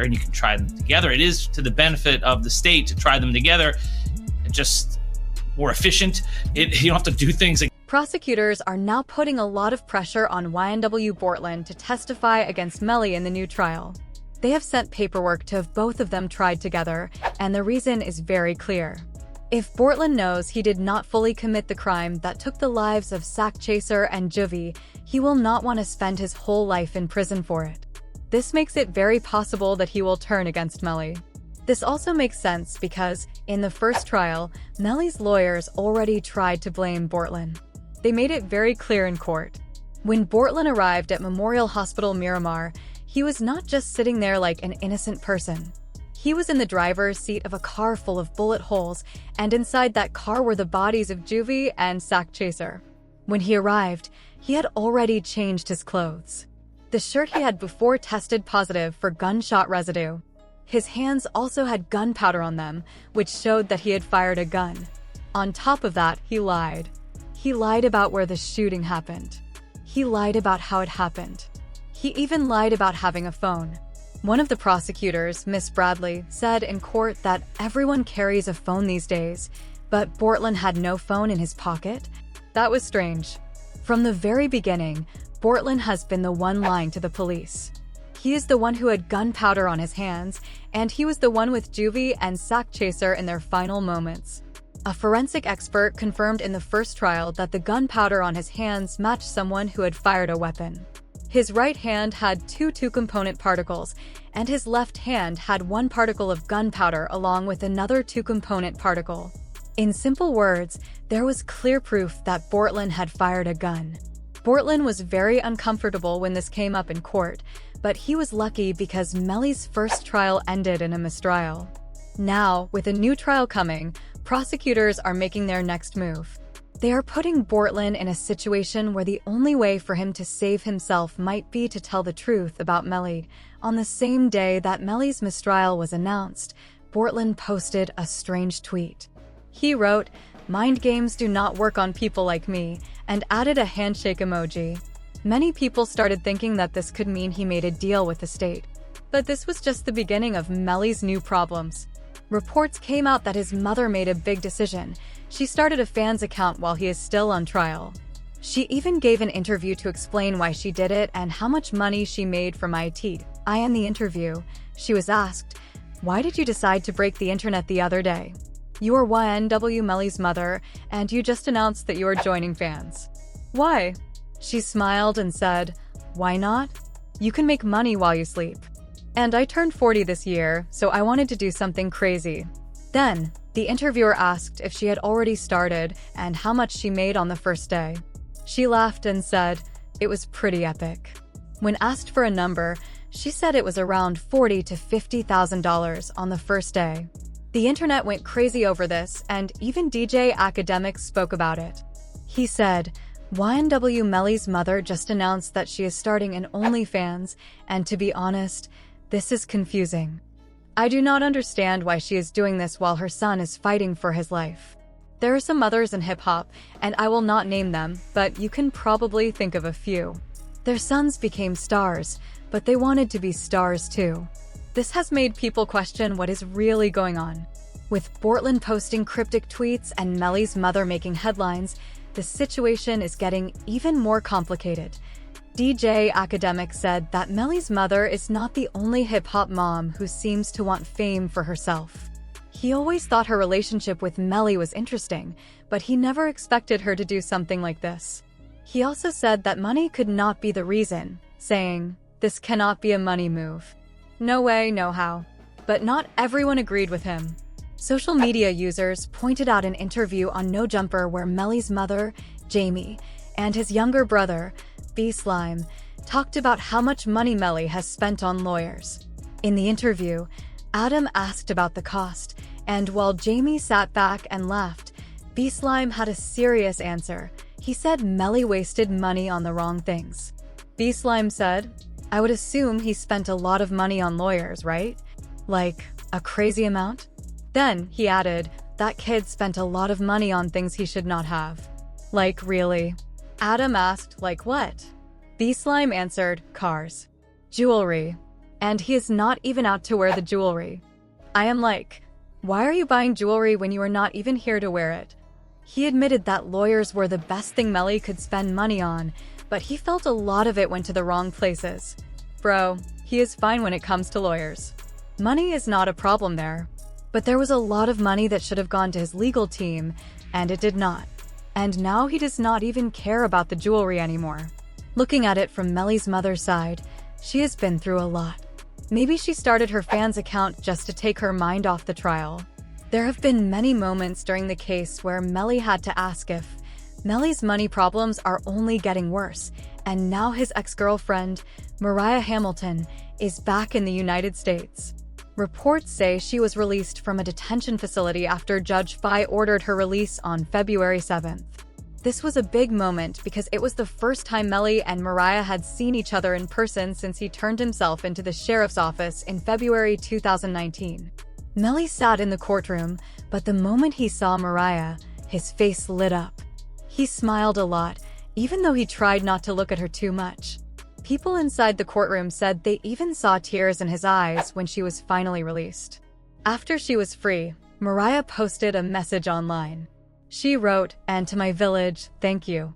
and you can try them together. It is to the benefit of the state to try them together, just more efficient. You don't have to do things like. Prosecutors are now putting a lot of pressure on YNW Bortlen to testify against Melly in the new trial. They have sent paperwork to have both of them tried together, and the reason is very clear. If Bortlen knows he did not fully commit the crime that took the lives of Sack Chaser and Juvie, he will not want to spend his whole life in prison for it. This makes it very possible that he will turn against Melly. This also makes sense because, in the first trial, Melly's lawyers already tried to blame Bortlen. They made it very clear in court. When Bortlen arrived at Memorial Hospital Miramar, he was not just sitting there like an innocent person. He was in the driver's seat of a car full of bullet holes, and inside that car were the bodies of Juvie and Sack Chaser. When he arrived, he had already changed his clothes. The shirt he had before tested positive for gunshot residue. His hands also had gunpowder on them, which showed that he had fired a gun. On top of that, he lied. He lied about where the shooting happened. He lied about how it happened. He even lied about having a phone. One of the prosecutors, Miss Bradley, said in court that everyone carries a phone these days, but Bortlen had no phone in his pocket? That was strange. From the very beginning, Bortlen has been the one lying to the police. He is the one who had gunpowder on his hands, and he was the one with Juvie and Sack Chaser in their final moments. A forensic expert confirmed in the first trial that the gunpowder on his hands matched someone who had fired a weapon. His right hand had two-component particles, and his left hand had one particle of gunpowder along with another two-component particle. In simple words, there was clear proof that Bortlen had fired a gun. Bortlen was very uncomfortable when this came up in court, but he was lucky because Melly's first trial ended in a mistrial. Now, with a new trial coming, prosecutors are making their next move. They are putting Bortlen in a situation where the only way for him to save himself might be to tell the truth about Melly. On the same day that Melly's mistrial was announced, Bortlen posted a strange tweet. He wrote, "Mind games do not work on people like me," and added a handshake emoji. Many people started thinking that this could mean he made a deal with the state. But this was just the beginning of Melly's new problems. Reports came out that his mother made a big decision. She started a fans account while he is still on trial. She even gave an interview to explain why she did it and how much money she made from IT. In the interview, she was asked, "Why did you decide to break the internet the other day? You are YNW Melly's mother, and you just announced that you are joining fans. Why?" She smiled and said, "Why not? You can make money while you sleep. And I turned 40 this year, so I wanted to do something crazy." Then, the interviewer asked if she had already started and how much she made on the first day. She laughed and said, "It was pretty epic." When asked for a number, she said it was around $40,000 to $50,000 on the first day. The internet went crazy over this, and even DJ Academics spoke about it. He said, "YNW Melly's mother just announced that she is starting an OnlyFans, and to be honest, this is confusing. I do not understand why she is doing this while her son is fighting for his life." There are some mothers in hip-hop, and I will not name them, but you can probably think of a few. Their sons became stars, but they wanted to be stars too. This has made people question what is really going on. With Bortlen posting cryptic tweets and Melly's mother making headlines, the situation is getting even more complicated. DJ Academic said that Melly's mother is not the only hip-hop mom who seems to want fame for herself. He always thought her relationship with Melly was interesting, but he never expected her to do something like this. He also said that money could not be the reason, saying, "This cannot be a money move. No way, no how." But not everyone agreed with him. Social media users pointed out an interview on No Jumper where Melly's mother, Jamie, and his younger brother, B Slime, talked about how much money Melly has spent on lawyers. In the interview, Adam asked about the cost, and while Jamie sat back and laughed, B Slime had a serious answer. He said Melly wasted money on the wrong things. B Slime said, "I would assume he spent a lot of money on lawyers, right? Like, a crazy amount?" Then, he added, "That kid spent a lot of money on things he should not have." Like, really? Adam asked, like what? B Slime answered, "Cars. Jewelry. and he is not even out to wear the jewelry. I am like, why are you buying jewelry when you are not even here to wear it? He admitted that lawyers were the best thing Melly could spend money on, but he felt a lot of it went to the wrong places. Bro, he is fine when it comes to lawyers. Money is not a problem there. But there was a lot of money that should have gone to his legal team, and it did not. And now he does not even care about the jewelry anymore. Looking at it from Melly's mother's side, she has been through a lot. Maybe she started her fans account just to take her mind off the trial. There have been many moments during the case where Melly had to ask if Melly's money problems are only getting worse, and now his ex-girlfriend, Mariah Hamilton, is back in the United States. Reports say she was released from a detention facility after Judge Fye ordered her release on February 7th. This was a big moment because it was the first time Melly and Mariah had seen each other in person since he turned himself into the sheriff's office in February 2019. Melly sat in the courtroom, but the moment he saw Mariah, his face lit up. He smiled a lot, even though he tried not to look at her too much. People inside the courtroom said they even saw tears in his eyes when she was finally released. After she was free, Mariah posted a message online. She wrote, "And to my village, thank you.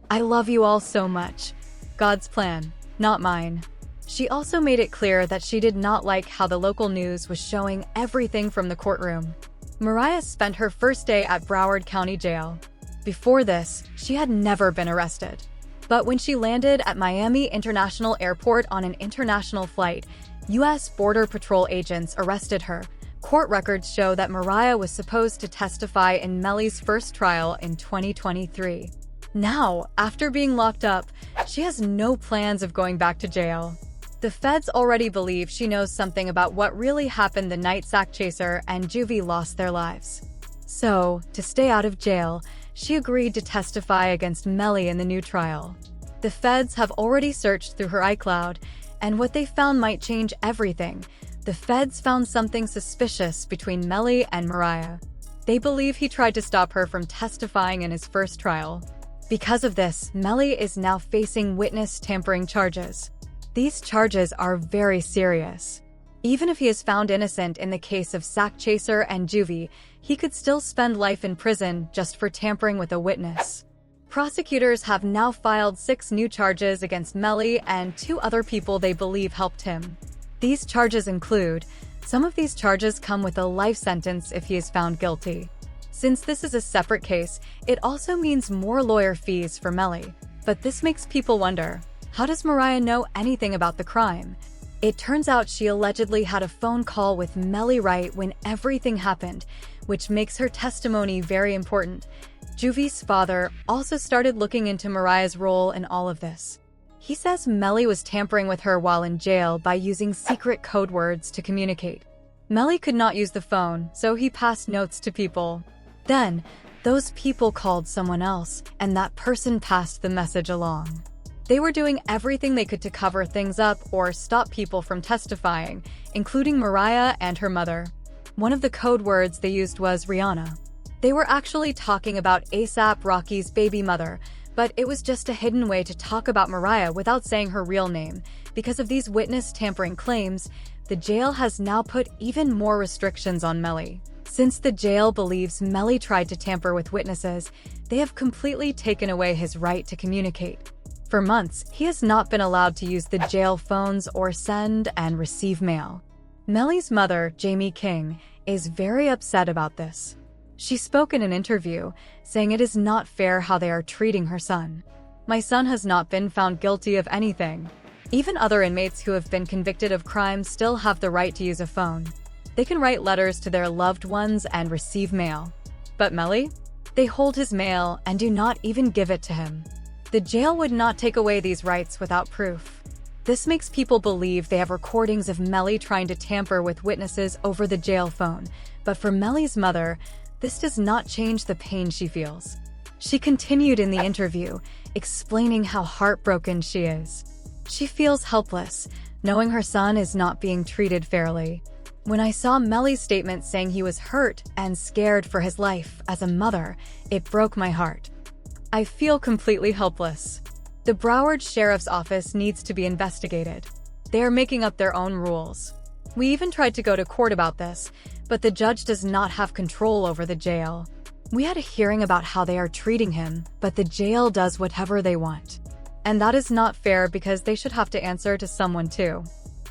I love you all so much. God's plan, not mine." She also made it clear that she did not like how the local news was showing everything from the courtroom. Mariah spent her first day at Broward County Jail. Before this, she had never been arrested. But when she landed at Miami International Airport on an international flight, U.S. Border Patrol agents arrested her. Court records show that Mariah was supposed to testify in Melly's first trial in 2023. Now, after being locked up, she has no plans of going back to jail. The feds already believe she knows something about what really happened the night Sack Chaser and Juvie lost their lives. So, to stay out of jail, she agreed to testify against Melly in the new trial. The feds have already searched through her iCloud, and what they found might change everything. The feds found something suspicious between Melly and Mariah. They believe he tried to stop her from testifying in his first trial. Because of this, Melly is now facing witness tampering charges. These charges are very serious. Even if he is found innocent in the case of Sack Chaser and Juvie, he could still spend life in prison just for tampering with a witness. Prosecutors have now filed 6 new charges against Melly and 2 other people they believe helped him. These charges include, some of these charges come with a life sentence if he is found guilty. Since this is a separate case, it also means more lawyer fees for Melly. But this makes people wonder, how does Mariah know anything about the crime? It turns out she allegedly had a phone call with Melly right when everything happened, which makes her testimony very important. Juvie's father also started looking into Mariah's role in all of this. He says Melly was tampering with her while in jail by using secret code words to communicate. Melly could not use the phone, so he passed notes to people. Then, those people called someone else, and that person passed the message along. They were doing everything they could to cover things up or stop people from testifying, including Mariah and her mother. One of the code words they used was Rihanna. They were actually talking about A$AP Rocky's baby mother, but it was just a hidden way to talk about Mariah without saying her real name. Because of these witness tampering claims, the jail has now put even more restrictions on Melly. Since the jail believes Melly tried to tamper with witnesses, they have completely taken away his right to communicate. For months, he has not been allowed to use the jail phones or send and receive mail. Melly's mother, Jamie King, is very upset about this. She spoke in an interview, saying it is not fair how they are treating her son. "My son has not been found guilty of anything. Even other inmates who have been convicted of crimes still have the right to use a phone. They can write letters to their loved ones and receive mail. But Melly? They hold his mail and do not even give it to him. The jail would not take away these rights without proof." This makes people believe they have recordings of Melly trying to tamper with witnesses over the jail phone. But for Melly's mother, this does not change the pain she feels. She continued in the interview, explaining how heartbroken she is. She feels helpless, knowing her son is not being treated fairly. "When I saw Melly's statement saying he was hurt and scared for his life as a mother, it broke my heart. I feel completely helpless. The Broward Sheriff's Office needs to be investigated. They are making up their own rules. We even tried to go to court about this, but the judge does not have control over the jail. We had a hearing about how they are treating him, but the jail does whatever they want. And that is not fair because they should have to answer to someone too.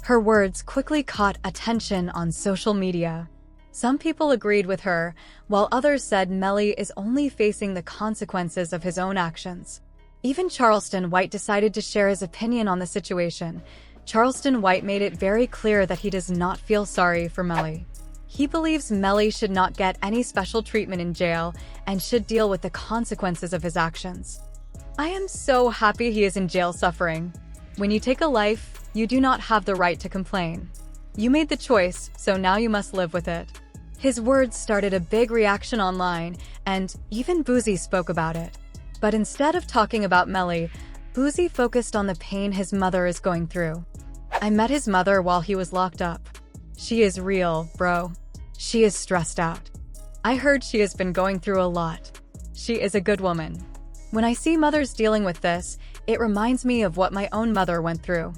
Her words quickly caught attention on social media. Some people agreed with her, while others said Melly is only facing the consequences of his own actions. Even Charleston White decided to share his opinion on the situation. Charleston White made it very clear that he does not feel sorry for Melly. He believes Melly should not get any special treatment in jail and should deal with the consequences of his actions. I am so happy he is in jail suffering. When you take a life, you do not have the right to complain. You made the choice, so now you must live with it. His words started a big reaction online, and even Boozy spoke about it. But instead of talking about Melly, Boozy focused on the pain his mother is going through. I met his mother while he was locked up. She is real, bro. She is stressed out. I heard she has been going through a lot. She is a good woman. When I see mothers dealing with this, it reminds me of what my own mother went through.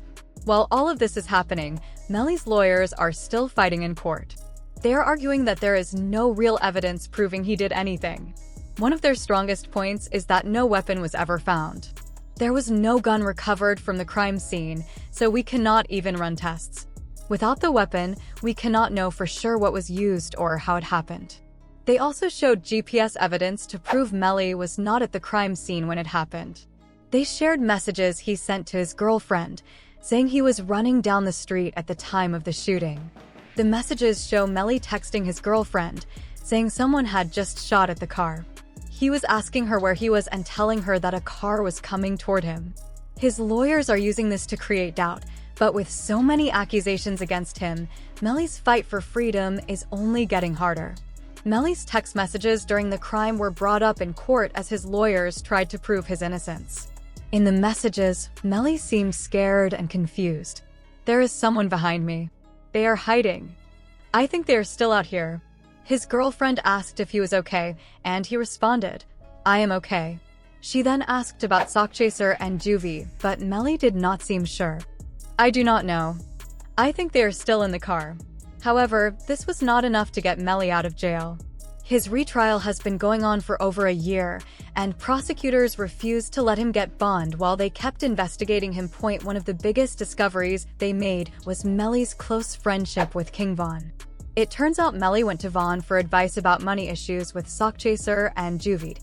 While all of this is happening, Melly's lawyers are still fighting in court. They are arguing that there is no real evidence proving he did anything. One of their strongest points is that no weapon was ever found. There was no gun recovered from the crime scene, so we cannot even run tests. Without the weapon, we cannot know for sure what was used or how it happened. They also showed GPS evidence to prove Melly was not at the crime scene when it happened. They shared messages he sent to his girlfriend, saying he was running down the street at the time of the shooting. The messages show Melly texting his girlfriend, saying someone had just shot at the car. He was asking her where he was and telling her that a car was coming toward him. His lawyers are using this to create doubt, but with so many accusations against him, Melly's fight for freedom is only getting harder. Melly's text messages during the crime were brought up in court as his lawyers tried to prove his innocence. In the messages, Melly seemed scared and confused. There is someone behind me. They are hiding. I think they are still out here. His girlfriend asked if he was okay, and he responded, I am okay. She then asked about Sockchaser and Juvie, but Melly did not seem sure. I do not know. I think they are still in the car. However, this was not enough to get Melly out of jail. His retrial has been going on for over a year, and prosecutors refused to let him get bond while they kept investigating him. One of the biggest discoveries they made was Melly's close friendship with King Von. It turns out Melly went to Von for advice about money issues with Sockchaser and Juvie.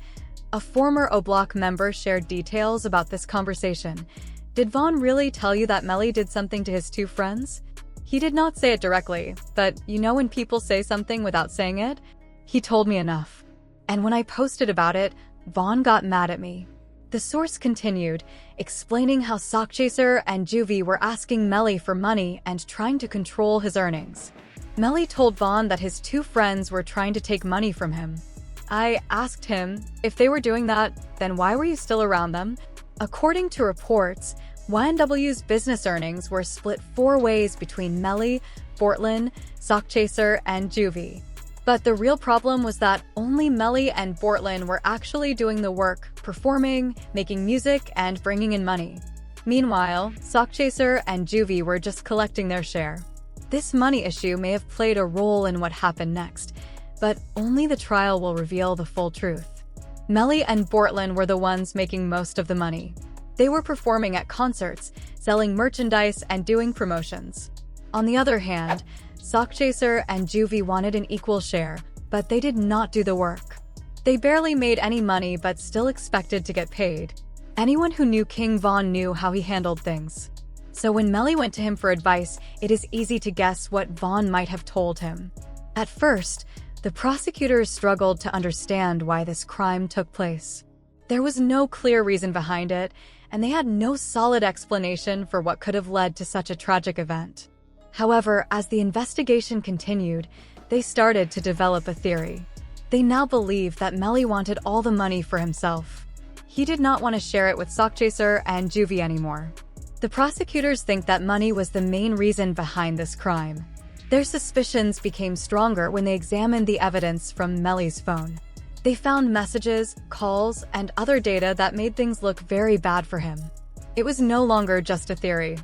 A former O-Block member shared details about this conversation. Did Von really tell you that Melly did something to his two friends? He did not say it directly, but you know when people say something without saying it? He told me enough. And when I posted about it, Von got mad at me. The source continued, explaining how Sockchaser and Juvie were asking Melly for money and trying to control his earnings. Melly told Von that his two friends were trying to take money from him. I asked him, if they were doing that, then why were you still around them? According to reports, YNW's business earnings were split 4 ways between Melly, Bortlen, Sockchaser, and Juvie. But the real problem was that only Melly and Bortlen were actually doing the work, performing, making music, and bringing in money. Meanwhile, Sockchaser and Juvie were just collecting their share. This money issue may have played a role in what happened next, but only the trial will reveal the full truth. Melly and Bortlen were the ones making most of the money. They were performing at concerts, selling merchandise, and doing promotions. On the other hand, Sockchaser and Juvie wanted an equal share, but they did not do the work. They barely made any money but still expected to get paid. Anyone who knew King Von knew how he handled things. So when Melly went to him for advice, it is easy to guess what Von might have told him. At first, the prosecutors struggled to understand why this crime took place. There was no clear reason behind it, and they had no solid explanation for what could have led to such a tragic event. However, as the investigation continued, they started to develop a theory. They now believe that Melly wanted all the money for himself. He did not want to share it with Sockchaser and Juvie anymore. The prosecutors think that money was the main reason behind this crime. Their suspicions became stronger when they examined the evidence from Melly's phone. They found messages, calls, and other data that made things look very bad for him. It was no longer just a theory.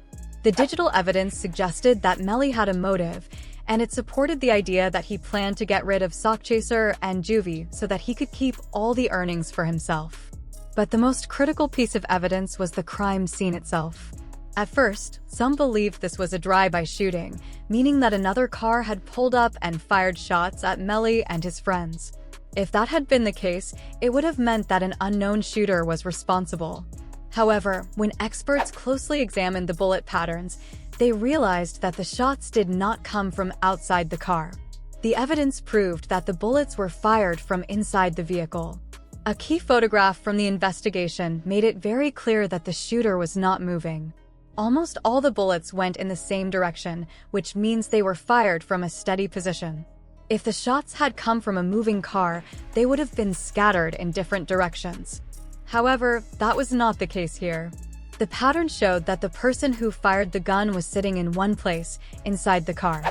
The digital evidence suggested that Melly had a motive, and it supported the idea that he planned to get rid of Sockchaser and Juvie so that he could keep all the earnings for himself. But the most critical piece of evidence was the crime scene itself. At first, some believed this was a drive-by shooting, meaning that another car had pulled up and fired shots at Melly and his friends. If that had been the case, it would have meant that an unknown shooter was responsible. However, when experts closely examined the bullet patterns, they realized that the shots did not come from outside the car. The evidence proved that the bullets were fired from inside the vehicle. A key photograph from the investigation made it very clear that the shooter was not moving. Almost all the bullets went in the same direction, which means they were fired from a steady position. If the shots had come from a moving car, they would have been scattered in different directions. However, that was not the case here. The pattern showed that the person who fired the gun was sitting in one place, inside the car.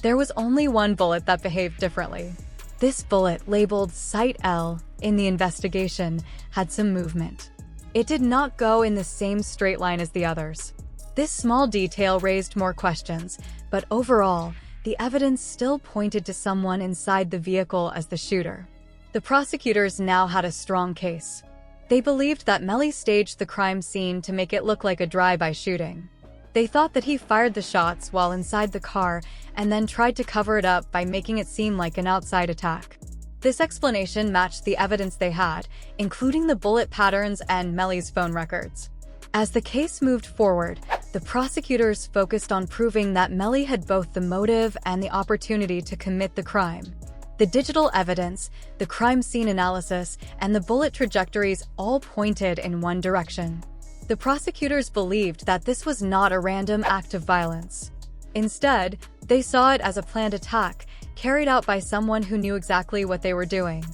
There was only one bullet that behaved differently. This bullet, labeled Site L in the investigation, had some movement. It did not go in the same straight line as the others. This small detail raised more questions, but overall, the evidence still pointed to someone inside the vehicle as the shooter. The prosecutors now had a strong case. They believed that Melly staged the crime scene to make it look like a drive-by shooting. They thought that he fired the shots while inside the car and then tried to cover it up by making it seem like an outside attack. This explanation matched the evidence they had, including the bullet patterns and Melly's phone records. As the case moved forward, the prosecutors focused on proving that Melly had both the motive and the opportunity to commit the crime. The digital evidence, the crime scene analysis, and the bullet trajectories all pointed in one direction. The prosecutors believed that this was not a random act of violence. Instead, they saw it as a planned attack, carried out by someone who knew exactly what they were doing.